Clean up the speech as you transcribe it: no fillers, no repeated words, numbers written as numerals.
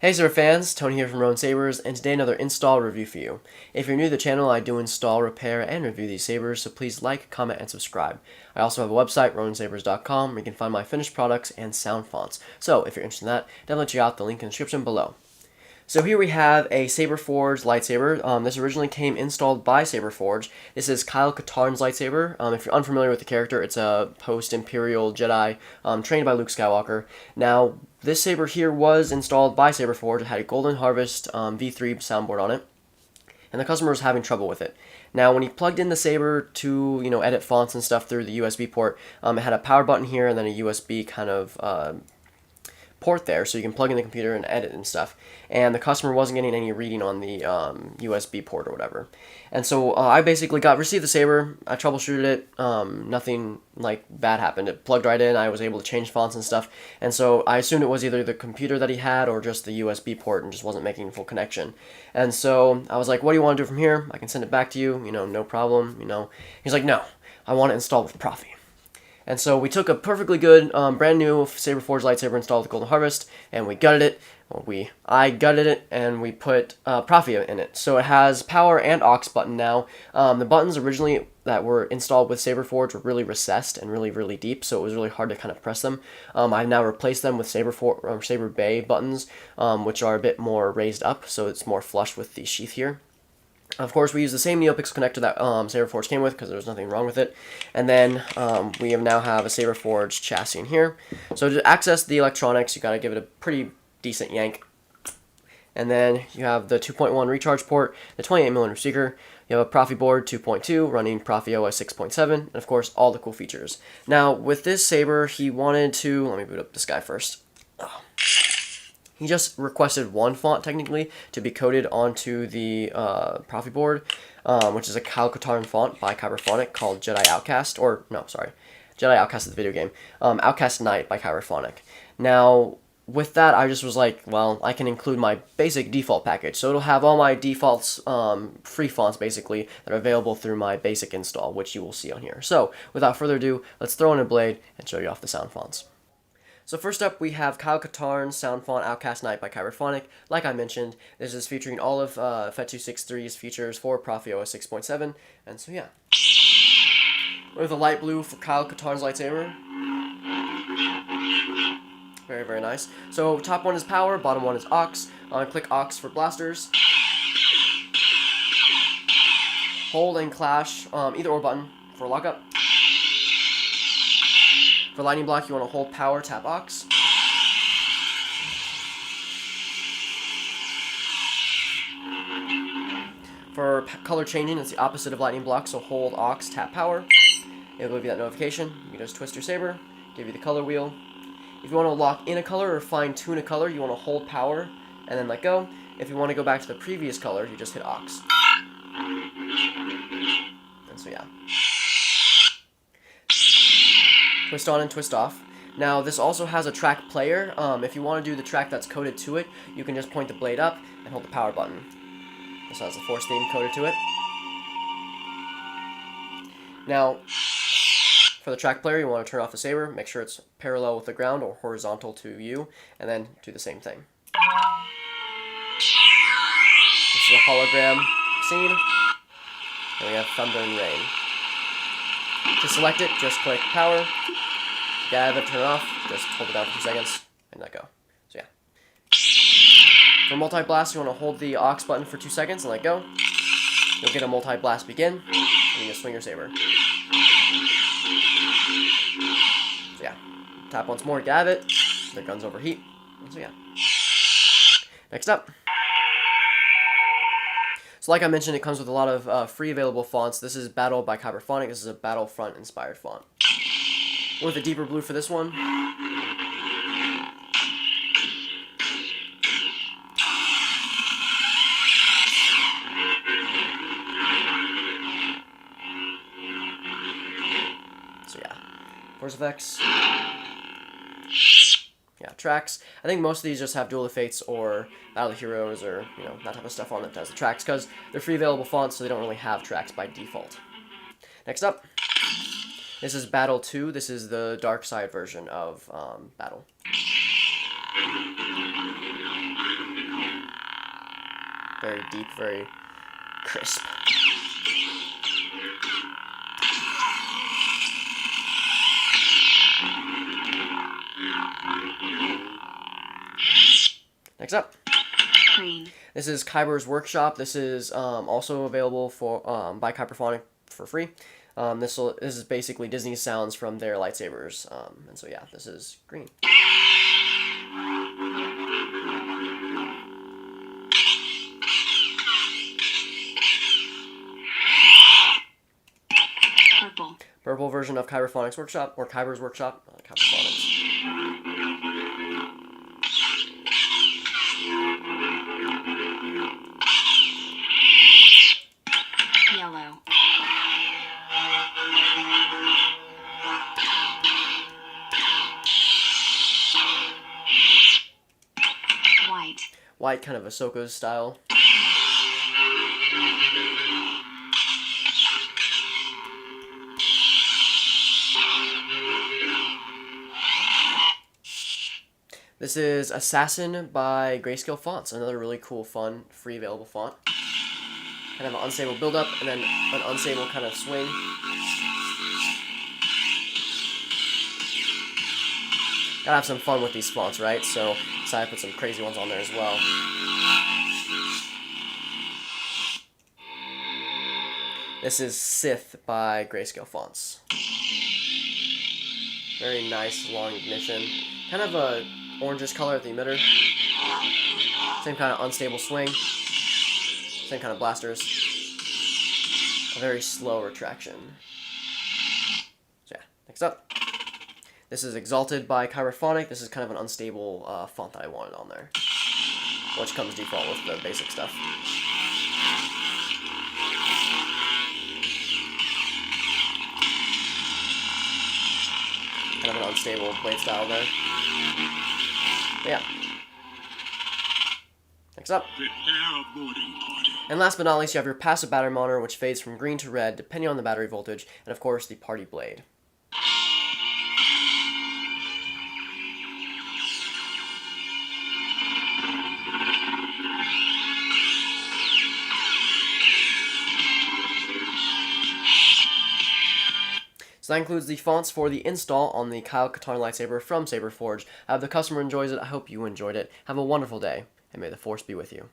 Hey Saber fans, Tony here from RoninSabers, and today another install review for you. If you're new to the channel, I do install, repair, and review these sabers, so please like, comment, and subscribe. I also have a website, RoninSabers.com, where you can find my finished products and sound fonts. So if you're interested in that, definitely check out the link in the description below. So here we have a Saberforge lightsaber. This originally came installed by Saberforge. This is Katarn's lightsaber. If you're unfamiliar with the character, it's a post-Imperial Jedi trained by Luke Skywalker. Now, this saber here was installed by Saberforge. It had a Golden Harvest V3 soundboard on it, and the customer was having trouble with it. Now, when he plugged in the saber to, edit fonts and stuff through the USB port, it had a power button here and then a USB kind of port there, so you can plug in the computer and edit and stuff. And the customer wasn't getting any reading on the USB port or whatever. And so I basically received the saber. I troubleshooted it. Nothing like bad happened. It plugged right in. I was able to change fonts and stuff. And so I assumed it was either the computer that he had or just the USB port and just wasn't making full connection. And so I was like, "What do you want to do from here? I can send it back to you. No problem." He's like, "No, I want it installed with Proffie." And so we took a perfectly good, brand new Saberforge lightsaber installed with Golden Harvest, and we gutted it. I gutted it, and we put Proffie in it. So it has power and aux button now. The buttons originally that were installed with Saberforge were really recessed and really, really deep, so it was really hard to kind of press them. I've now replaced them with Saber Bay buttons, which are a bit more raised up, so it's more flush with the sheath here. Of course, we use the same Neopixel connector that Saberforge came with because there was nothing wrong with it. And then we now have a Saberforge chassis in here. So to access the electronics, you got to give it a pretty decent yank. And then you have the 2.1 recharge port, the 28mm speaker. You have a Proffieboard 2.2 running ProffieOS 6.7, and of course all the cool features. Now with this saber, he wanted to, let me boot up this guy first. He just requested one font, technically, to be coded onto the Proffieboard, which is a Katarn font by Cyberphonic called Jedi Outcast, Jedi Outcast is the video game, Outcast Knight by Cyberphonic. Now, with that, I just was like, well, I can include my basic default package, so it'll have all my defaults, free fonts, basically, that are available through my basic install, which you will see on here. So, without further ado, let's throw in a blade and show you off the sound fonts. So first up, we have Katarn's sound font Outcast Knight by Cyberphonic. Like I mentioned, this is featuring all of FET263's features for ProffieOS 6.7, and so yeah. With a light blue for Katarn's lightsaber. Very, very nice. So top one is power, bottom one is aux. Click aux for blasters. Hold and clash either or button for lockup. For lightning block, you want to hold power, tap aux. For color changing, it's the opposite of lightning block, so hold aux, tap power. It'll give you that notification. You can just twist your saber, give you the color wheel. If you want to lock in a color or fine tune a color, you want to hold power and then let go. If you want to go back to the previous color, you just hit aux. And so yeah. Twist on and twist off. Now this also has a track player. If you want to do the track that's coded to it, you can just point the blade up and hold the power button. This has the Force theme coded to it. Now, for the track player, you want to turn off the saber, make sure it's parallel with the ground or horizontal to you, and then do the same thing. This is a hologram scene, and we have thunder and rain. To select it, just click power, grab it, turn it off, just hold it down for 2 seconds, and let go. So yeah. For multi-blast, you want to hold the aux button for 2 seconds and let go. You'll get a multi-blast begin, and you just swing your saber. So yeah. Tap once more, grab it, the guns overheat, and so yeah. Next up. So like I mentioned, it comes with a lot of free available fonts. This is Battle by Cyberphonic. This is a Battlefront inspired font. With a deeper blue for this one. So yeah, Force effects. Yeah, tracks. I think most of these just have Duel of Fates or Battle of Heroes or, that type of stuff on it that has the tracks, because they're free available fonts, so they don't really have tracks by default. Next up, this is Battle 2. This is the dark side version of Battle. Very deep, very crisp. Next up, Green. This is Kyber's Workshop. This is also available for by Kyberphonic for free. This is basically Disney sounds from their lightsabers, and so yeah, this is green. Purple. Purple version of Kyberphonic's Workshop, or Kyber's Workshop, Kyberphonics. Yellow. White. White, kind of Ahsoka's style. This is Assassin by Grayscale Fonts, another really cool, fun, free available font. Kind of an unstable build-up, and then an unstable kind of swing. Gotta have some fun with these fonts, right? So decided to put some crazy ones on there as well. This is Sith by Grayscale Fonts. Very nice, long ignition. Kind of a orangish color at the emitter. Same kind of unstable swing. Same kind of blasters. A very slow retraction. So yeah, next up. This is Exalted by Kyberphonic. This is kind of an unstable font that I wanted on there, which comes default with the basic stuff. Kind of an unstable blade style there. But yeah. Next up. And last but not least, you have your passive battery monitor, which fades from green to red depending on the battery voltage, and of course the party blade. So that includes the fonts for the install on the Katarn lightsaber from Saberforge. I hope the customer enjoys it. I hope you enjoyed it. Have a wonderful day, and may the Force be with you.